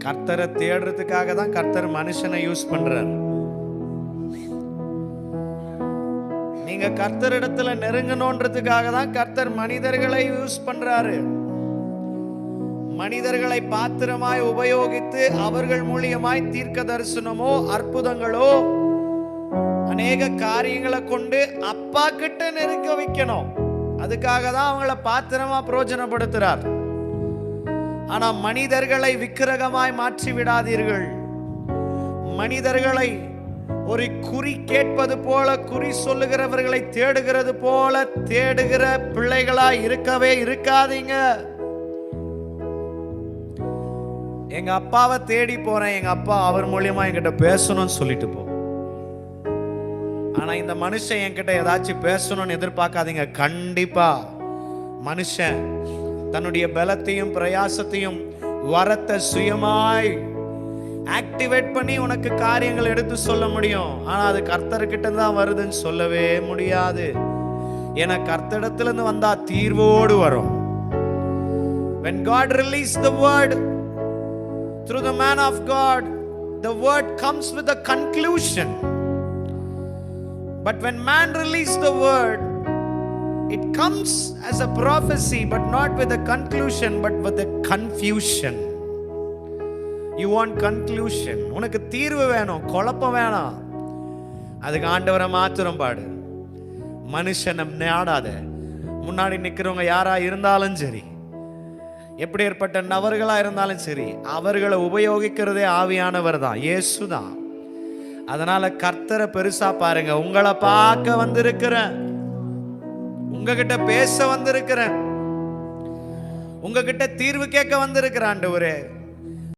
கர்த்தரை தேடுறதுக்காக தான் கர்த்தர் மனுஷனை யூஸ் பண்றார். நீங்க கர்த்தரிடத்துல நெருங்கணுன்றதுக்காக தான் கர்த்தர் மனிதர்களை யூஸ் பண்றாரு. மனிதர்களை பாத்திரமாய் உபயோகித்து அவர்கள் மூலியமாய் தீர்க்க தரிசனமோ அற்புதங்களோ அநேக காரியங்களை கொண்டு அப்பா கிட்ட நெருங்க வைக்கணும். அதுக்காக தான் அவங்கள பாத்திரமா பிரயோஜனப்படுத்துறார். ஆனா மனிதர்களை விக்கிரகமாய் மாற்றி விடாதீர்கள். மனிதர்களை ஒரு குறி கேட்பது போல, குறி சொல்லுகிறவர்களை தேடுகிறது போல தேடுகிற பிள்ளைகளா இருக்கவே இருக்காதீங்க. எங்க அப்பாவை தேடி போறேன், எங்க அப்பா அவர் மூலியமா என்கிட்ட பேசணும்னு சொல்லிட்டு போ. ஆனா இந்த மனுஷன் என்கிட்ட ஏதாச்சும் பேசணும்னு எதிர்பார்க்காதீங்க. கண்டிப்பா மனுஷன் தன்னுடைய பலத்தையும் பிரயாசத்தையும் வரத்தை சுயமாய் ஆக்டிவேட் பண்ணி உனக்கு காரியங்கள் எடுத்து சொல்ல முடியும். ஆனா அது கர்த்தர்கிட்ட தான் வருதுன்னு சொல்லவே முடியாது. ஏன்னா கர்த்தரிடத்துல இருந்து வந்தா தீர்வோடு வரும். When God released the word through the man of God, the word comes with a conclusion. But when man released the word, it comes as a prophecy, but not with a conclusion, but with a confusion. You want conclusion. உனக்கு தீர்வு வேணும், குழப்பம் வேணாம். அதுக்கு ஆண்டவரை மாத்திரம் பாடு. மனுஷனை நாடாத. முன்னாடி நிற்கிறவங்க யாரா இருந்தாலும் சரி, எப்படி ஏற்பட்ட நபர்களா இருந்தாலும் சரி, அவர்களை உபயோகிக்கிறதே ஆவியானவர் தான், இயேசு தான். அதனால கர்த்தரை பெருசா பாருங்க. உங்களை பார்க்க வந்திருக்கிறேன், உங்ககிட்ட பேச வந்திருக்கிறேன், உங்ககிட்ட தீர்வு கேட்க வந்திருக்கிறேன் ஆண்டவரே.